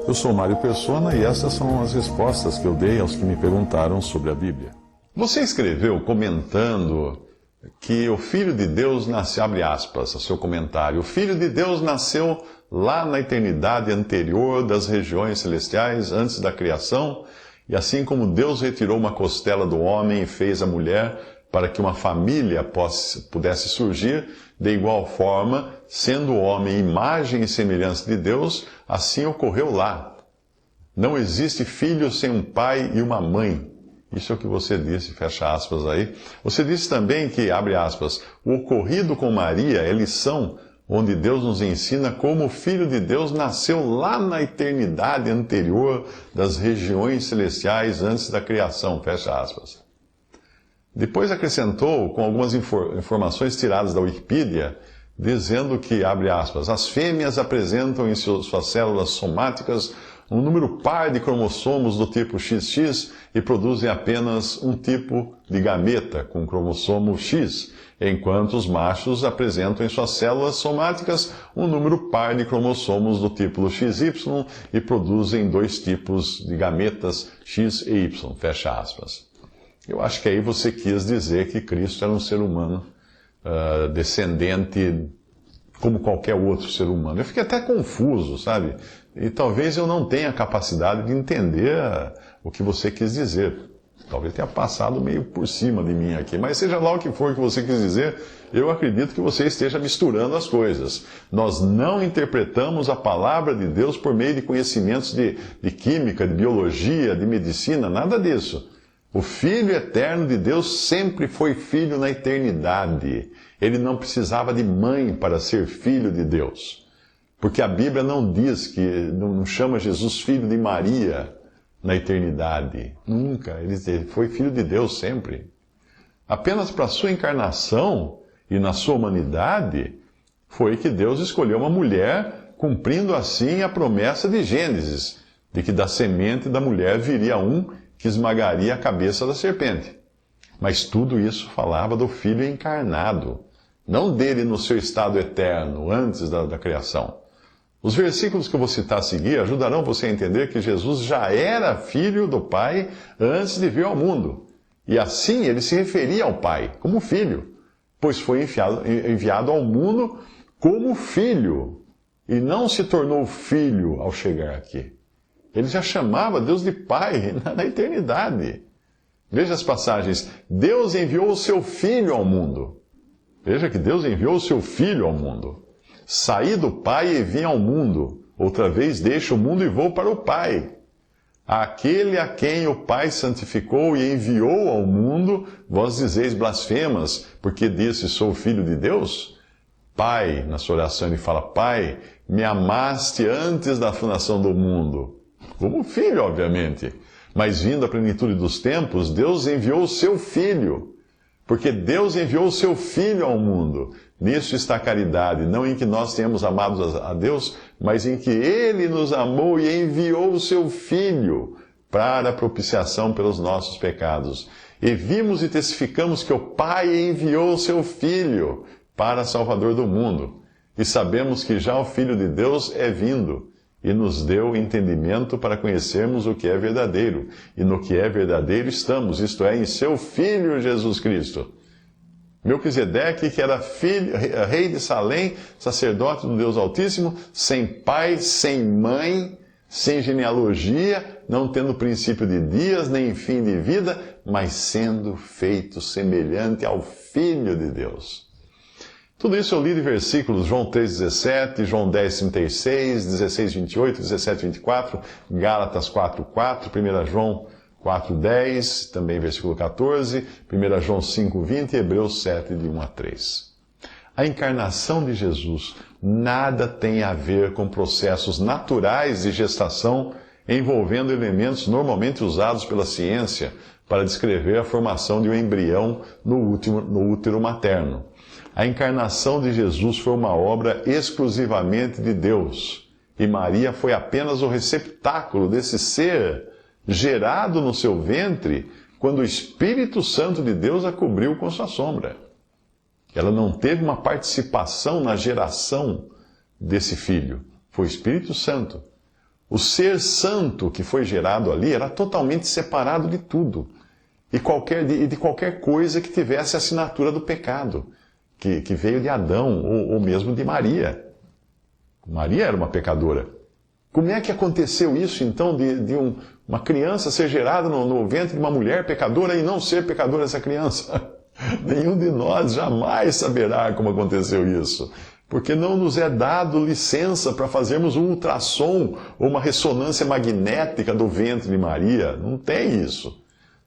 Eu sou Mário Persona e essas são as respostas que eu dei aos que me perguntaram sobre a Bíblia. Você escreveu comentando que o Filho de Deus nasceu, abre aspas, o seu comentário, o Filho de Deus nasceu lá na eternidade anterior das regiões celestiais, antes da criação, e assim como Deus retirou uma costela do homem e fez a mulher para que uma família pudesse surgir, de igual forma, sendo o homem imagem e semelhança de Deus, assim ocorreu lá. Não existe filho sem um pai e uma mãe. Isso é o que você disse, fecha aspas aí. Você disse também que, abre aspas, o ocorrido com Maria é lição onde Deus nos ensina como o Filho de Deus nasceu lá na eternidade anterior das regiões celestiais antes da criação, fecha aspas. Depois acrescentou com algumas informações tiradas da Wikipedia, dizendo que, abre aspas, as fêmeas apresentam em suas células somáticas um número par de cromossomos do tipo XX e produzem apenas um tipo de gameta com cromossomo X, enquanto os machos apresentam em suas células somáticas um número par de cromossomos do tipo XY e produzem dois tipos de gametas X e Y, fecha aspas. Eu acho que aí você quis dizer que Cristo era um ser humano descendente como qualquer outro ser humano. Eu fiquei até confuso, sabe? E talvez eu não tenha capacidade de entender o que você quis dizer. Talvez tenha passado meio por cima de mim aqui. Mas seja lá o que for que você quis dizer, eu acredito que você esteja misturando as coisas. Nós não interpretamos a palavra de Deus por meio de conhecimentos de química, de biologia, de medicina, nada disso. O Filho eterno de Deus sempre foi filho na eternidade. Ele não precisava de mãe para ser filho de Deus. Porque a Bíblia não diz que, não chama Jesus filho de Maria na eternidade. Nunca. Ele foi filho de Deus sempre. Apenas para a sua encarnação e na sua humanidade foi que Deus escolheu uma mulher, cumprindo assim a promessa de Gênesis, de que da semente da mulher viria um que esmagaria a cabeça da serpente. Mas tudo isso falava do Filho encarnado, não dele no seu estado eterno, antes da criação. Os versículos que eu vou citar a seguir ajudarão você a entender que Jesus já era filho do Pai antes de vir ao mundo. E assim ele se referia ao Pai, como filho, pois foi enviado ao mundo como filho, e não se tornou filho ao chegar aqui. Ele já chamava Deus de Pai na eternidade. Veja as passagens. Deus enviou o seu Filho ao mundo. Veja que Deus enviou o seu Filho ao mundo. Saí do Pai e vim ao mundo. Outra vez deixo o mundo e vou para o Pai. Aquele a quem o Pai santificou e enviou ao mundo, vós dizeis blasfemas, porque disse, sou Filho de Deus? Pai, na sua oração ele fala, Pai, me amaste antes da fundação do mundo. Como filho, obviamente. Mas vindo à plenitude dos tempos, Deus enviou o seu Filho. Porque Deus enviou o seu Filho ao mundo. Nisso está a caridade, não em que nós tenhamos amado a Deus, mas em que Ele nos amou e enviou o seu Filho para a propiciação pelos nossos pecados. E vimos e testificamos que o Pai enviou o seu Filho para Salvador do mundo. E sabemos que já o Filho de Deus é vindo e nos deu entendimento para conhecermos o que é verdadeiro. E no que é verdadeiro estamos, isto é, em seu Filho Jesus Cristo. Melquisedeque, que era rei de Salém, sacerdote do Deus Altíssimo, sem pai, sem mãe, sem genealogia, não tendo princípio de dias, nem fim de vida, mas sendo feito semelhante ao Filho de Deus. Tudo isso eu li de versículos João 3,17, João 10,36, 16,28, 17,24, Gálatas 4,4, 1 João 4,10, também versículo 14, 1 João 5,20 e Hebreus 7, de 1 a 3. A encarnação de Jesus nada tem a ver com processos naturais de gestação envolvendo elementos normalmente usados pela ciência para descrever a formação de um embrião no útero materno. A encarnação de Jesus foi uma obra exclusivamente de Deus, e Maria foi apenas o receptáculo desse ser gerado no seu ventre quando o Espírito Santo de Deus a cobriu com sua sombra. Ela não teve uma participação na geração desse filho. foi o Espírito Santo. O ser santo que foi gerado ali era totalmente separado de tudo e de qualquer coisa que tivesse a assinatura do pecado, que veio de Adão ou mesmo de Maria. Maria era uma pecadora. Como é que aconteceu isso, então, de uma criança ser gerada no ventre de uma mulher pecadora e não ser pecadora essa criança? Nenhum de nós jamais saberá como aconteceu isso. Porque não nos é dado licença para fazermos um ultrassom ou uma ressonância magnética do ventre de Maria. Não tem isso.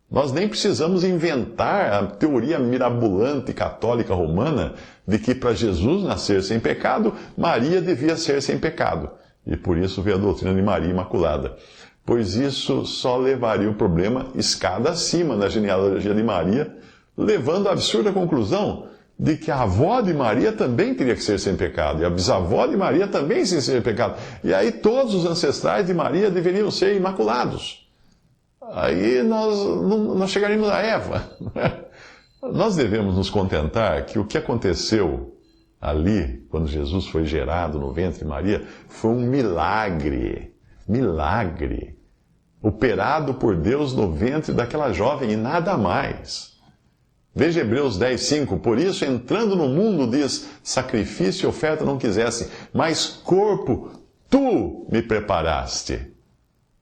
Nós nem precisamos inventar a teoria mirabolante católica romana de que para Jesus nascer sem pecado, Maria devia ser sem pecado. E por isso veio a doutrina de Maria Imaculada. Pois isso só levaria o problema escada acima na genealogia de Maria, levando à absurda conclusão de que a avó de Maria também teria que ser sem pecado, e a bisavó de Maria também sem ser pecado. E aí todos os ancestrais de Maria deveriam ser imaculados. Aí nós chegaríamos a Eva. Nós devemos nos contentar que o que aconteceu ali, quando Jesus foi gerado no ventre de Maria, foi um milagre. Milagre. Operado por Deus no ventre daquela jovem e nada mais. Veja Hebreus 10:5. Por isso, entrando no mundo, diz, sacrifício e oferta não quisesse, mas corpo tu me preparaste.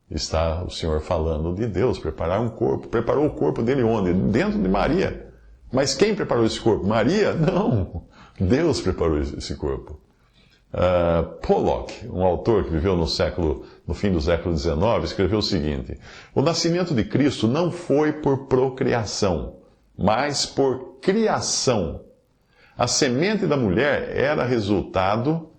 Está o Senhor falando de Deus, preparar um corpo. Preparou o corpo dele onde? Dentro de Maria. Mas quem preparou esse corpo? Maria? Não. Deus preparou esse corpo. Pollock, um autor que viveu no fim do século XIX, escreveu o seguinte: o nascimento de Cristo não foi por procriação, mas por criação. A semente da mulher era o resultado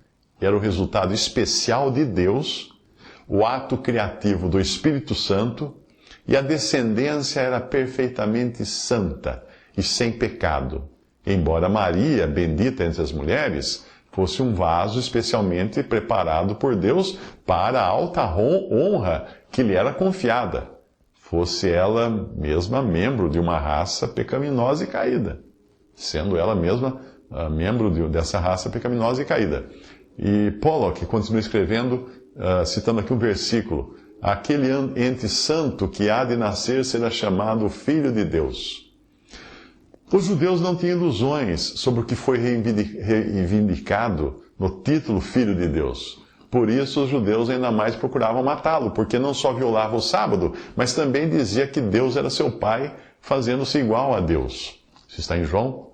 especial de Deus, o ato criativo do Espírito Santo, e a descendência era perfeitamente santa e sem pecado, embora Maria, bendita entre as mulheres, fosse um vaso especialmente preparado por Deus para a alta honra que lhe era confiada, fosse ela mesma membro de uma raça pecaminosa e caída, sendo ela mesma membro dessa raça pecaminosa e caída. E Pollock continua escrevendo, citando aqui um versículo: aquele ente santo que há de nascer será chamado Filho de Deus. Os judeus não tinham ilusões sobre o que foi reivindicado no título Filho de Deus. Por isso, os judeus ainda mais procuravam matá-lo, porque não só violava o sábado, mas também dizia que Deus era seu pai, fazendo-se igual a Deus. Isso está em João,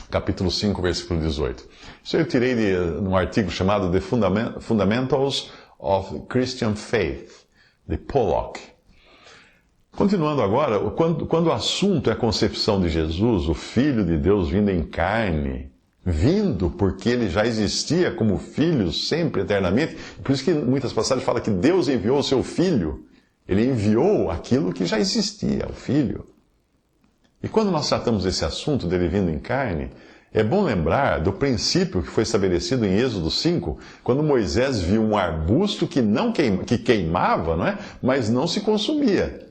capítulo 5, versículo 18. Isso eu tirei de um artigo chamado The Fundamentals of Christian Faith, de Pollock. Continuando agora, quando o assunto é a concepção de Jesus, o Filho de Deus vindo em carne, vindo porque ele já existia como Filho sempre, eternamente, por isso que muitas passagens falam que Deus enviou o seu Filho, ele enviou aquilo que já existia, o Filho. E quando nós tratamos desse assunto dele vindo em carne, é bom lembrar do princípio que foi estabelecido em Êxodo 5, quando Moisés viu um arbusto que queimava, não é? Mas não se consumia.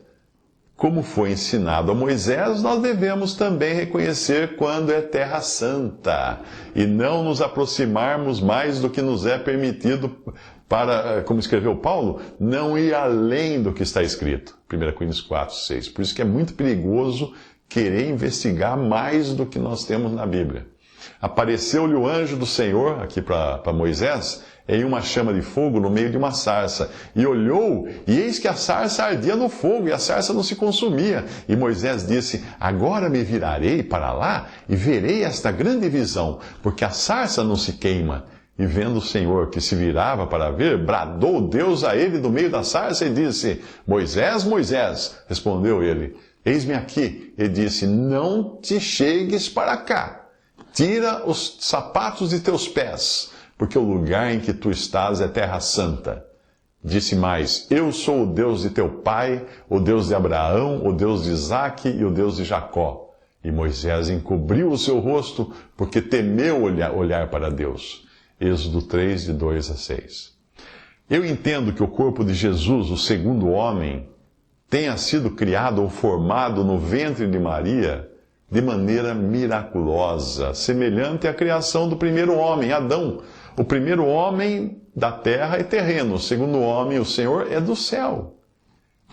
Como foi ensinado a Moisés, nós devemos também reconhecer quando é terra santa e não nos aproximarmos mais do que nos é permitido para, como escreveu Paulo, não ir além do que está escrito. 1 Coríntios 4:6. Por isso que é muito perigoso querer investigar mais do que nós temos na Bíblia. Apareceu-lhe o anjo do Senhor, aqui para Moisés, em uma chama de fogo no meio de uma sarça. E olhou, e eis que a sarça ardia no fogo, e a sarça não se consumia. E Moisés disse: agora me virarei para lá, e verei esta grande visão, porque a sarça não se queima. E vendo o Senhor que se virava para ver, bradou Deus a ele do meio da sarça, e disse: Moisés, Moisés. Respondeu ele: eis-me aqui. E disse: não te chegues para cá. Tira os sapatos de teus pés, porque o lugar em que tu estás é terra santa. Disse mais: eu sou o Deus de teu pai, o Deus de Abraão, o Deus de Isaque e o Deus de Jacó. E Moisés encobriu o seu rosto, porque temeu olhar para Deus. Êxodo 3, de 2-6. Eu entendo que o corpo de Jesus, o segundo homem, tenha sido criado ou formado no ventre de Maria de maneira miraculosa, semelhante à criação do primeiro homem, Adão. O primeiro homem da terra é terreno, segundo o homem, o Senhor é do céu.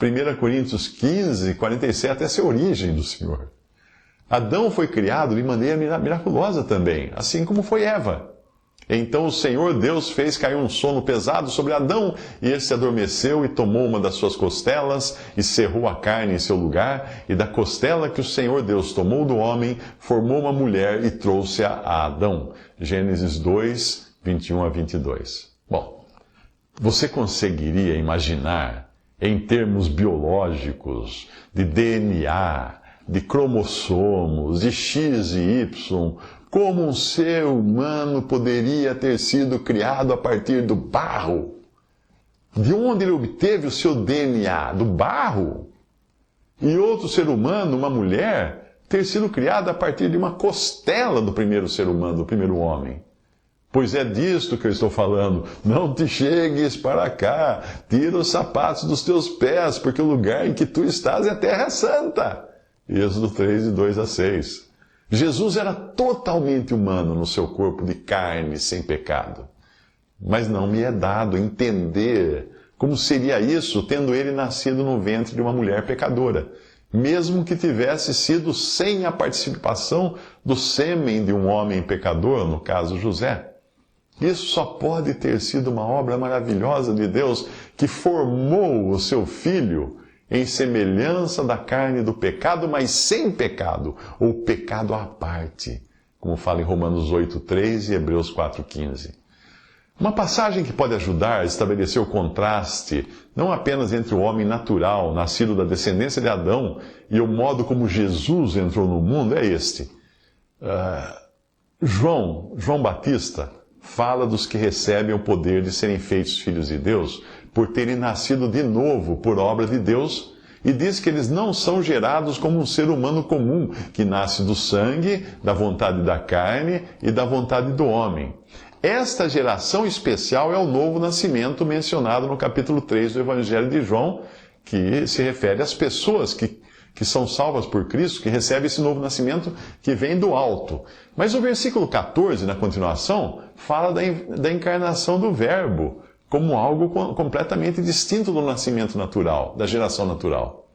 1 Coríntios 15, 47, essa é a origem do Senhor. Adão foi criado de maneira miraculosa também, assim como foi Eva. Então o Senhor Deus fez cair um sono pesado sobre Adão, e esse adormeceu e tomou uma das suas costelas e cerrou a carne em seu lugar, e da costela que o Senhor Deus tomou do homem, formou uma mulher e trouxe-a a Adão. Gênesis 2, 21 a 22. Bom, você conseguiria imaginar, em termos biológicos, de DNA, de cromossomos, de X e Y, como um ser humano poderia ter sido criado a partir do barro? De onde ele obteve o seu DNA? Do barro? E outro ser humano, uma mulher, ter sido criada a partir de uma costela do primeiro ser humano, do primeiro homem? Pois é disto que eu estou falando. Não te chegues para cá, tira os sapatos dos teus pés, porque o lugar em que tu estás é terra santa. Êxodo 3, de 2 a 6. Jesus era totalmente humano no seu corpo de carne, sem pecado. Mas não me é dado entender como seria isso, tendo ele nascido no ventre de uma mulher pecadora, mesmo que tivesse sido sem a participação do sêmen de um homem pecador, no caso José. Isso só pode ter sido uma obra maravilhosa de Deus, que formou o seu filho em semelhança da carne do pecado, mas sem pecado, ou pecado à parte, como fala em Romanos 8,3 e Hebreus 4,15. Uma passagem que pode ajudar a estabelecer o contraste, não apenas entre o homem natural, nascido da descendência de Adão, e o modo como Jesus entrou no mundo, é este. João Batista fala dos que recebem o poder de serem feitos filhos de Deus, por terem nascido de novo por obra de Deus, e diz que eles não são gerados como um ser humano comum, que nasce do sangue, da vontade da carne e da vontade do homem. Esta geração especial é o novo nascimento mencionado no capítulo 3 do Evangelho de João, que se refere às pessoas que são salvas por Cristo, que recebem esse novo nascimento que vem do alto. Mas o versículo 14, na continuação, fala da encarnação do Verbo, como algo completamente distinto do nascimento natural, da geração natural.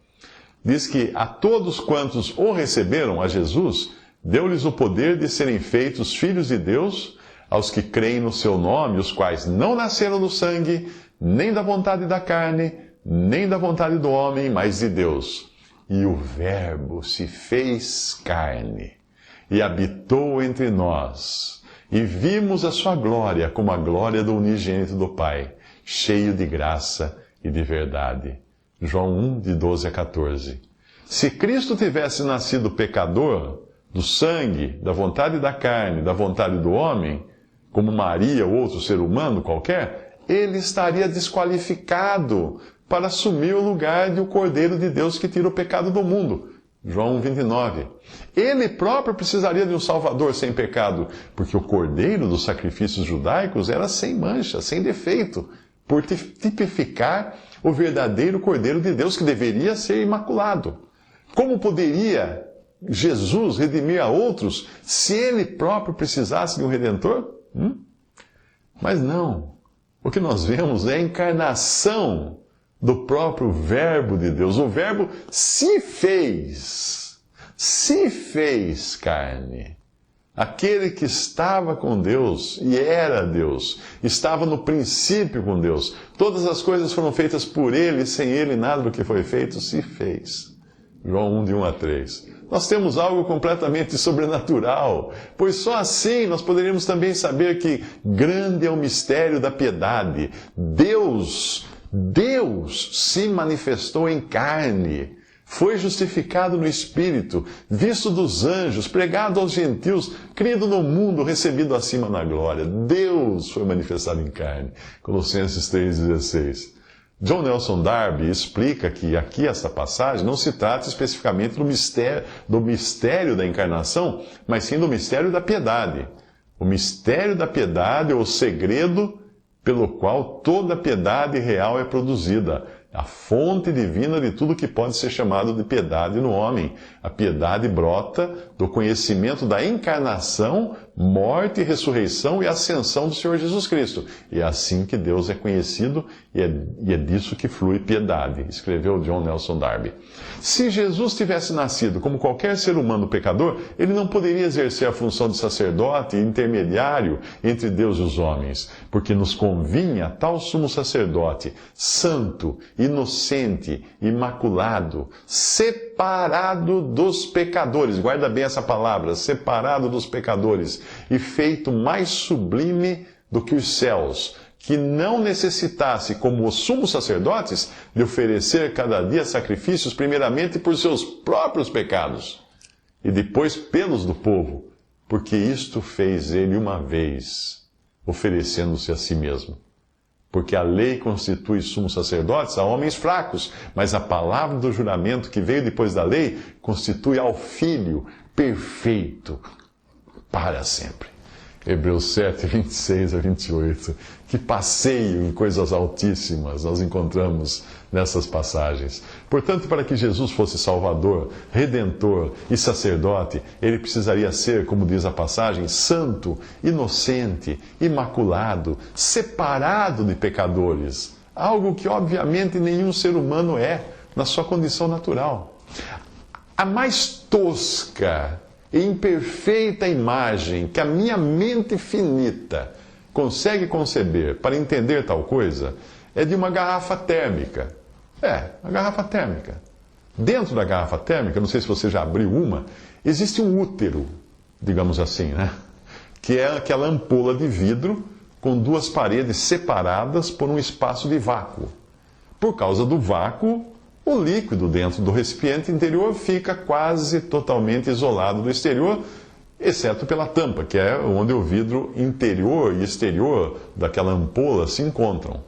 Diz que a todos quantos o receberam, a Jesus, deu-lhes o poder de serem feitos filhos de Deus, aos que creem no seu nome, os quais não nasceram do sangue, nem da vontade da carne, nem da vontade do homem, mas de Deus. E o Verbo se fez carne e habitou entre nós. E vimos a sua glória como a glória do unigênito do Pai, cheio de graça e de verdade. João 1, de 12 a 14. Se Cristo tivesse nascido pecador, do sangue, da vontade da carne, da vontade do homem, como Maria ou outro ser humano qualquer, ele estaria desqualificado para assumir o lugar de o Cordeiro de Deus que tira o pecado do mundo. João 29. Ele próprio precisaria de um Salvador sem pecado, porque o Cordeiro dos sacrifícios judaicos era sem mancha, sem defeito, por tipificar o verdadeiro Cordeiro de Deus, que deveria ser imaculado. Como poderia Jesus redimir a outros se ele próprio precisasse de um Redentor? Mas não. O que nós vemos é a encarnação do próprio Verbo de Deus. O Verbo se fez carne. Aquele que estava com Deus e era Deus, estava no princípio com Deus. Todas as coisas foram feitas por Ele, e sem Ele nada do que foi feito se fez. João 1, de 1 a 3. Nós temos algo completamente sobrenatural, pois só assim nós poderíamos também saber que grande é o mistério da piedade. Deus se manifestou em carne, foi justificado no Espírito, visto dos anjos, pregado aos gentios, crido no mundo, recebido acima na glória. Deus foi manifestado em carne. Colossenses 3,16. John Nelson Darby explica que aqui esta passagem não se trata especificamente do mistério da encarnação, mas sim do mistério da piedade. O mistério da piedade é o segredo pelo qual toda piedade real é produzida, a fonte divina de tudo que pode ser chamado de piedade no homem. A piedade brota do conhecimento da encarnação morte, ressurreição e ascensão do Senhor Jesus Cristo. E é assim que Deus é conhecido e é disso que flui piedade, escreveu John Nelson Darby. Se Jesus tivesse nascido como qualquer ser humano pecador, ele não poderia exercer a função de sacerdote e intermediário entre Deus e os homens, porque nos convinha tal sumo sacerdote, santo, inocente, imaculado, separado dos pecadores. Guarda bem essa palavra, separado dos pecadores, e feito mais sublime do que os céus, que não necessitasse, como os sumos sacerdotes, de oferecer cada dia sacrifícios, primeiramente por seus próprios pecados, e depois pelos do povo, porque isto fez ele uma vez, oferecendo-se a si mesmo. Porque a lei constitui sumos sacerdotes a homens fracos, mas a palavra do juramento que veio depois da lei constitui ao Filho perfeito para sempre. Hebreus 7, 26 a 28. Que passeio em coisas altíssimas nós encontramos nessas passagens. Portanto, para que Jesus fosse Salvador, Redentor e Sacerdote, ele precisaria ser, como diz a passagem, santo, inocente, imaculado, separado de pecadores. Algo que, obviamente, nenhum ser humano é, na sua condição natural. A mais tosca e imperfeita imagem que a minha mente finita consegue conceber para entender tal coisa é de uma garrafa térmica. A garrafa térmica. Dentro da garrafa térmica, não sei se você já abriu uma, existe um útero, digamos assim, né? Que é aquela ampola de vidro com duas paredes separadas por um espaço de vácuo. Por causa do vácuo, o líquido dentro do recipiente interior fica quase totalmente isolado do exterior, exceto pela tampa, que é onde o vidro interior e exterior daquela ampola se encontram.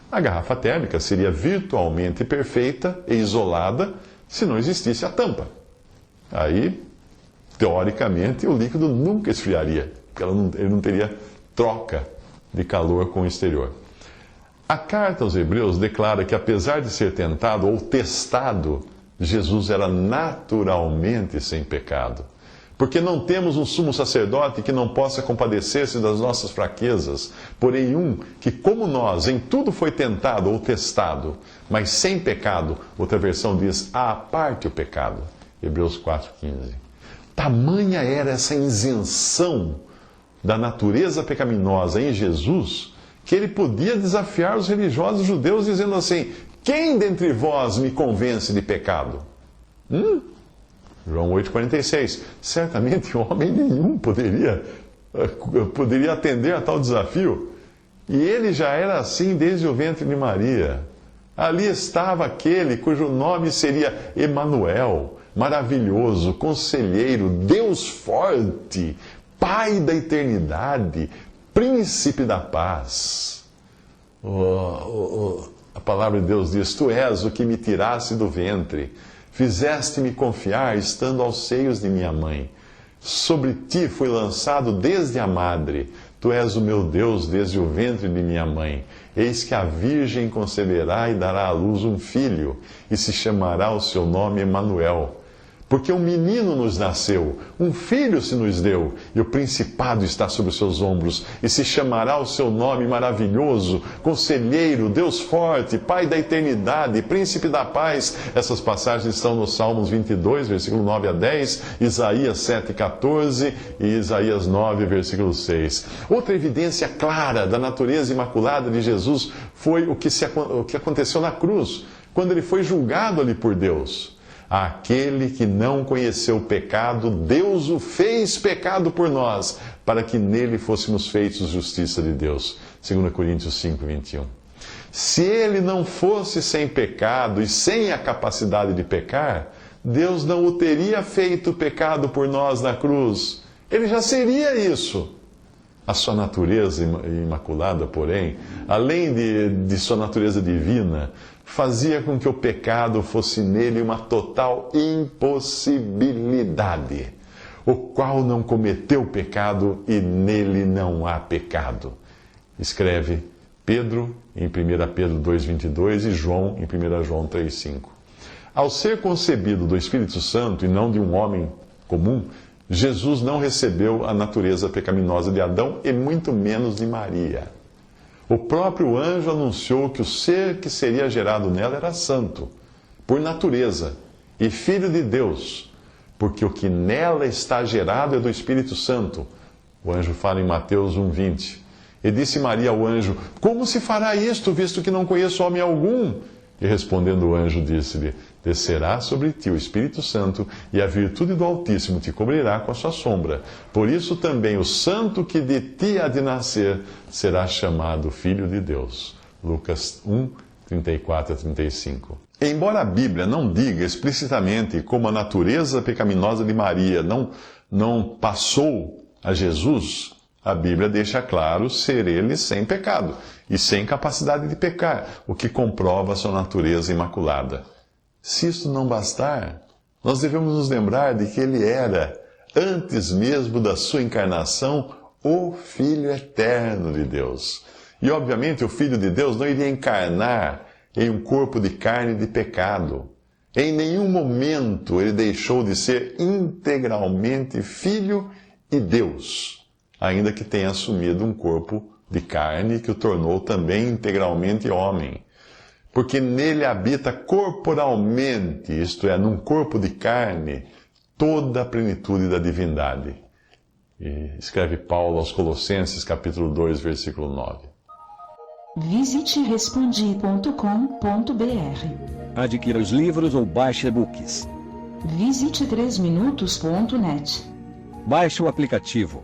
A garrafa térmica seria virtualmente perfeita e isolada se não existisse a tampa. Aí, teoricamente, o líquido nunca esfriaria, porque ele não teria troca de calor com o exterior. A carta aos Hebreus declara que, apesar de ser tentado ou testado, Jesus era naturalmente sem pecado. Porque não temos um sumo sacerdote que não possa compadecer-se das nossas fraquezas, porém um que, como nós, em tudo foi tentado ou testado, mas sem pecado. Outra versão diz, à parte o pecado. Hebreus 4,15. Tamanha era essa isenção da natureza pecaminosa em Jesus, que ele podia desafiar os religiosos judeus dizendo assim, quem dentre vós me convence de pecado? João 8,46. Certamente homem nenhum poderia atender a tal desafio. E ele já era assim desde o ventre de Maria. Ali estava aquele cujo nome seria Emanuel, maravilhoso, conselheiro, Deus forte, Pai da eternidade, Príncipe da paz. A palavra de Deus diz, tu és o que me tiraste do ventre, fizeste-me confiar estando aos seios de minha mãe. Sobre ti fui lançado desde a madre, tu és o meu Deus desde o ventre de minha mãe. Eis que a virgem conceberá e dará à luz um filho, e se chamará o seu nome Emanuel. Porque um menino nos nasceu, um filho se nos deu, e o principado está sobre os seus ombros, e se chamará o seu nome maravilhoso, Conselheiro, Deus forte, Pai da eternidade, Príncipe da paz. Essas passagens estão nos Salmos 22, versículo 9 a 10, Isaías 7, 14 e Isaías 9, versículo 6. Outra evidência clara da natureza imaculada de Jesus foi o que aconteceu na cruz, quando ele foi julgado ali por Deus. Aquele que não conheceu o pecado, Deus o fez pecado por nós, para que nele fôssemos feitos justiça de Deus. 2 Coríntios 5, 21. Se ele não fosse sem pecado e sem a capacidade de pecar, Deus não o teria feito pecado por nós na cruz. Ele já seria isso. A sua natureza imaculada, porém, além de sua natureza divina, fazia com que o pecado fosse nele uma total impossibilidade, o qual não cometeu pecado e nele não há pecado. Escreve Pedro em 1 Pedro 2,22 e João em 1 João 3,5. Ao ser concebido do Espírito Santo e não de um homem comum, Jesus não recebeu a natureza pecaminosa de Adão e muito menos de Maria. O próprio anjo anunciou que o ser que seria gerado nela era santo, por natureza, e filho de Deus, porque o que nela está gerado é do Espírito Santo. O anjo fala em Mateus 1,20. E disse Maria ao anjo: como se fará isto, visto que não conheço homem algum? E respondendo o anjo, disse-lhe: descerá sobre ti o Espírito Santo, e a virtude do Altíssimo te cobrirá com a sua sombra. Por isso também o santo que de ti há de nascer será chamado Filho de Deus. Lucas 1, 34 a 35. Embora a Bíblia não diga explicitamente como a natureza pecaminosa de Maria não passou a Jesus, a Bíblia deixa claro ser ele sem pecado e sem capacidade de pecar, o que comprova sua natureza imaculada. Se isto não bastar, nós devemos nos lembrar de que ele era, antes mesmo da sua encarnação, o Filho eterno de Deus. E, obviamente, o Filho de Deus não iria encarnar em um corpo de carne de pecado. Em nenhum momento ele deixou de ser integralmente Filho e Deus, ainda que tenha assumido um corpo de carne que o tornou também integralmente homem. Porque nele habita corporalmente, isto é, num corpo de carne, toda a plenitude da divindade. E escreve Paulo aos Colossenses, capítulo 2, versículo 9. Visite respondi.com.br. Adquira os livros ou baixe e-books. Visite 3minutos.net. Baixe o aplicativo.